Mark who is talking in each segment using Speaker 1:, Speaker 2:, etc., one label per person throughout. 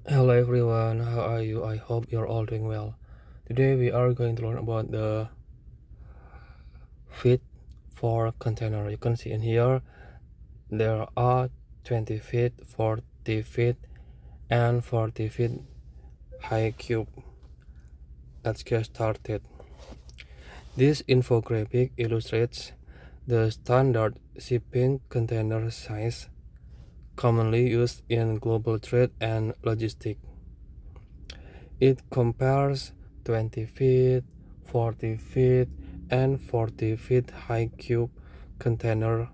Speaker 1: Hello everyone, how are you? I hope you're all doing well. Today we are going to learn about the feet for container. You can see in here there are 20 feet, 40 feet, and 40 feet high cube. Let's get started. This infographic illustrates the standard shipping container size commonly used in global trade and logistics. It compares 20 feet, 40 feet, and 40 feet high cube container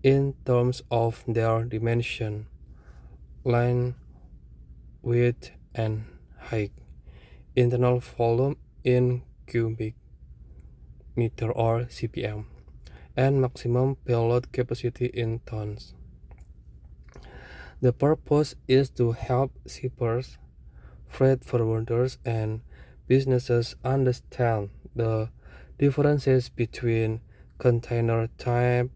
Speaker 1: in terms of their dimension, length, width, and height, internal volume in cubic meter or CPM, and maximum payload capacity in tons. The purpose is to help shippers, freight forwarders, and businesses understand the differences between container type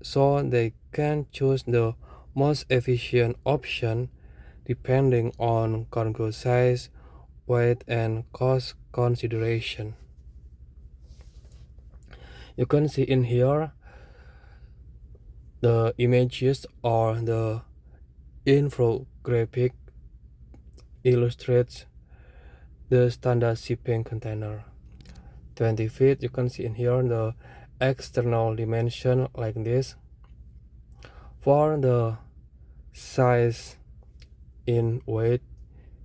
Speaker 1: so they can choose the most efficient option depending on cargo size, weight, and cost consideration. You can see in here the images or the infographic illustrates the standard shipping container. 20 feet, you can see in here the external dimension like this. For the size in weight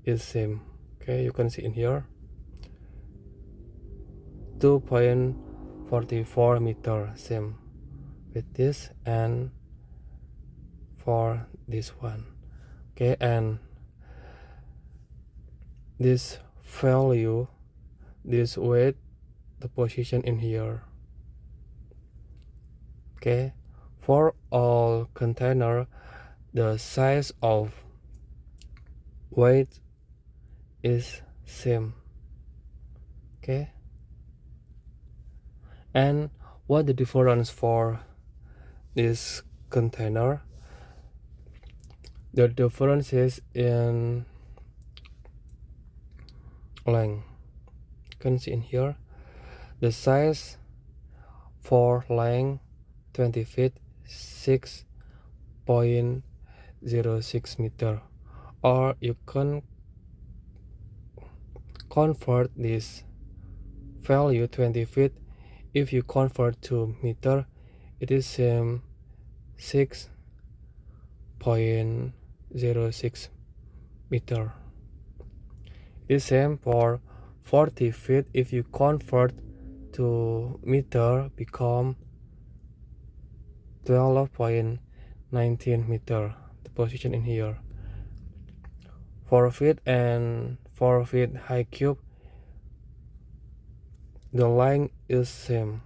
Speaker 1: is same. Okay, you can see in here 2.44 meter, same with this and for this one. Okay, and this value, this weight, the position in here. Okay, for all container the size of weight is same. Okay, and what the difference for this container? The difference is in length. You can see in here the size for length 20 feet 6.06 meter, or you can convert this value 20 feet. If you convert to meter, it is 6.06 meter. It is same for 40 feet. If you convert to meter, become 12.19 meter. The position in here. 4 feet and 4 feet high cube, the length is same,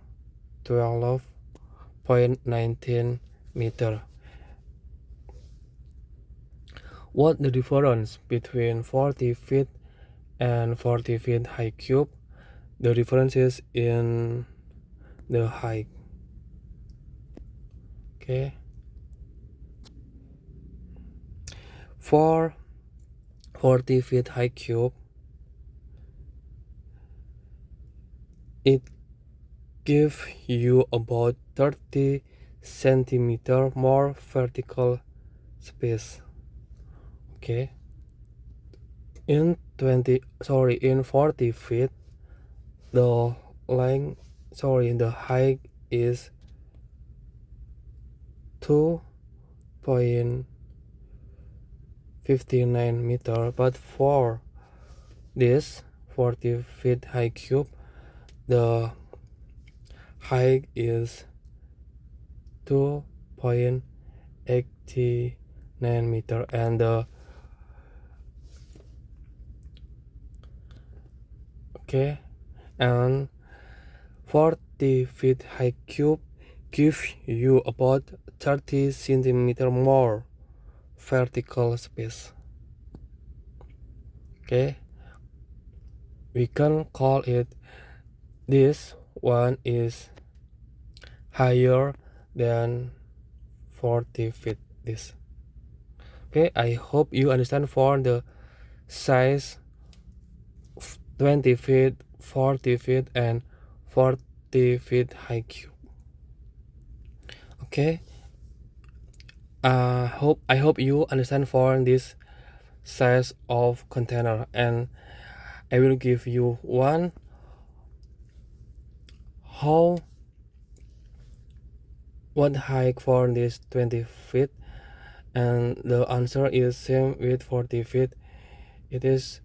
Speaker 1: 12.19 meter. What the difference between 40 feet and 40 feet high cube? The difference is in the height. Okay, for 40 feet high cube, it gives you about 30 centimeter more vertical space. Okay, in 40 feet, the the height is 2.59 meter, but for this 40 feet high cube, the height is 2.89 meter, and the okay, and 40 feet high cube gives you about 30 centimeter more vertical space. Okay, we can call it, this one is higher than 40 feet. This Okay, I hope you understand for the size 20 feet, 40 feet, and 40 feet high cube. Okay, I hope you understand for this size of container, and I will give you one how what height for this 20 feet, and the answer is same with 40 feet. It is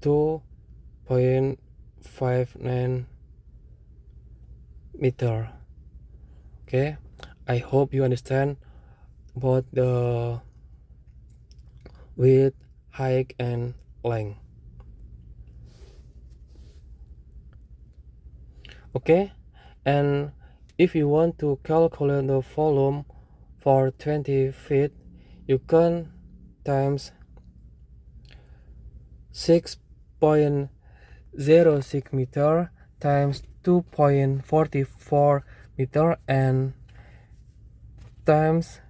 Speaker 1: 2.59 meter. Okay, I hope you understand both the width, height, and length. Okay, and if you want to calculate the volume for 20 feet, you can times 6.06 meter times 2.44 meter and times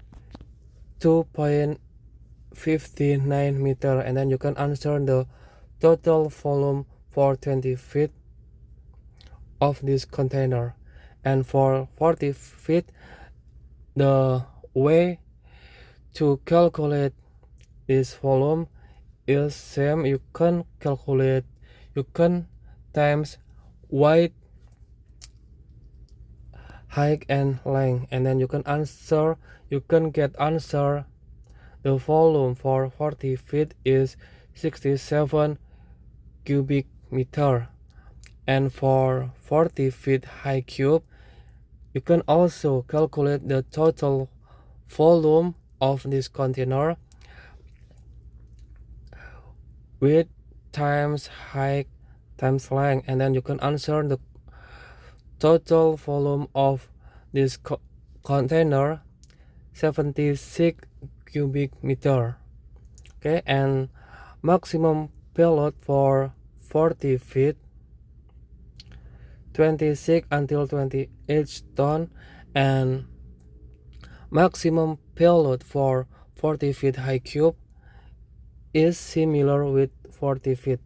Speaker 1: 2.59 meter, and then you can answer the total volume for 20 feet of this container. And for 40 feet, the way to calculate this volume is same. You can times width, height, and length, and then you can get answer. The volume for 40 feet is 67 cubic meter, and for 40 feet high cube, you can also calculate the total volume of this container. Width times height times length, and then you can answer the total volume of this container 76 cubic meter. Okay, and maximum payload for 40 feet 26 until 28 ton, and maximum payload for 40 feet high cube is similar with 40 feet.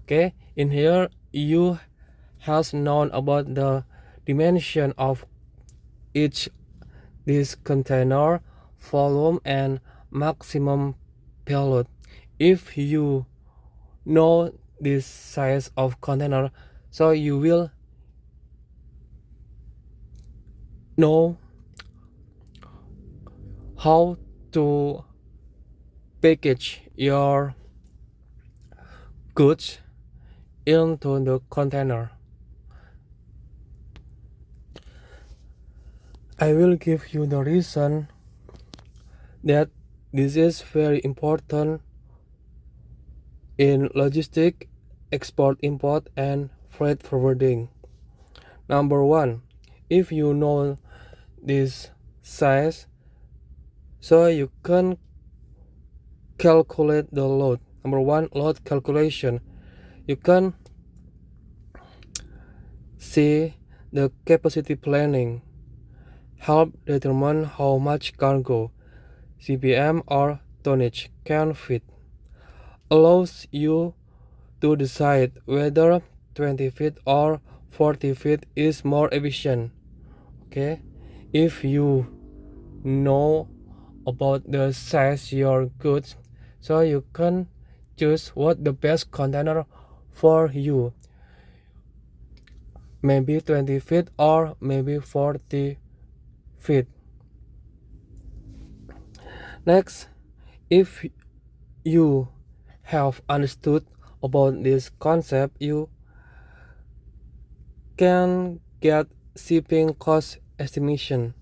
Speaker 1: Okay, in here you has known about the dimension of each this container, volume, and maximum payload. If you know this size of container, so you will know how to package your goods into the container. I will give you the reason that this is very important in logistic, export, import, and freight forwarding. Number one, if you know this size, so you can calculate the load. Number one, load calculation. You can see the capacity planning, help determine how much cargo, CBM or tonnage can fit, allows you to decide whether 20 feet or 40 feet is more efficient. Okay, if you know about the size your goods, so you can choose what the best container for you, maybe 20 feet or maybe 40 feet. Next, if you have understood about this concept, you can get shipping cost estimation.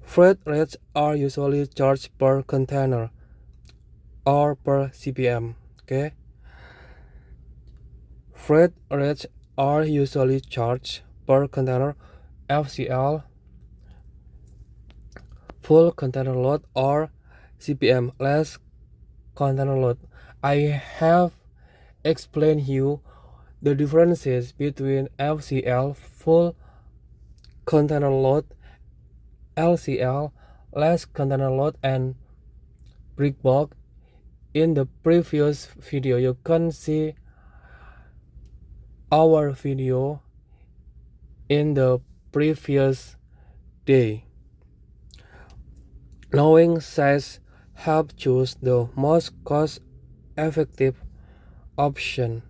Speaker 1: Freight rates are usually charged per container or per CBM. Okay, freight rates are usually charged per container, FCL, full container load, or CPM, less container load. I have explained you the differences between FCL, full container load, LCL, less container load and brick bulk. In the previous video, you can see our video in the previous day. Knowing size help choose the most cost-effective option.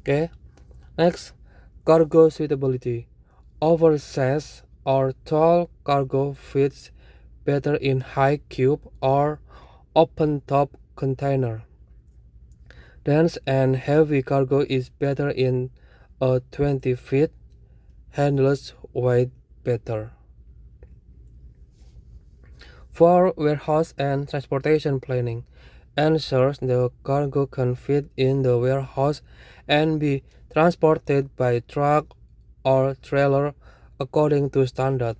Speaker 1: Okay. Next, cargo suitability. Oversized or tall cargo fits better in high cube or open top container. Dense and heavy cargo is better in a 20 feet, handles weight better. For warehouse and transportation planning, ensures the cargo can fit in the warehouse and be transported by truck or trailer according to standard.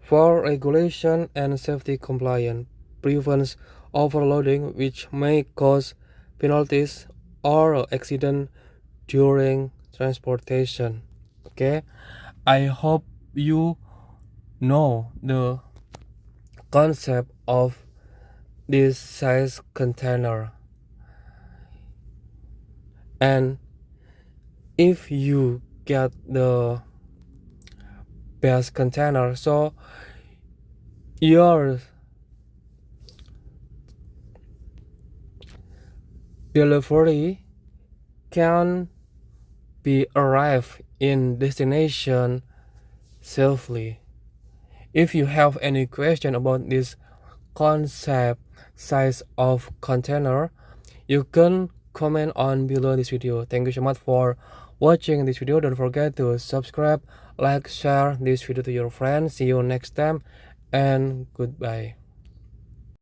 Speaker 1: For regulation and safety compliance, prevents overloading which may cause penalties or accident during transportation. Okay, I hope you know the concept of this size container, and if you get the best container, so your delivery can be arrived in destination safely. If you have any question about this concept size of container, you can comment on below this video. Thank you so much for watching this video. Don't forget to subscribe, like, share this video to your friends. See you next time and goodbye.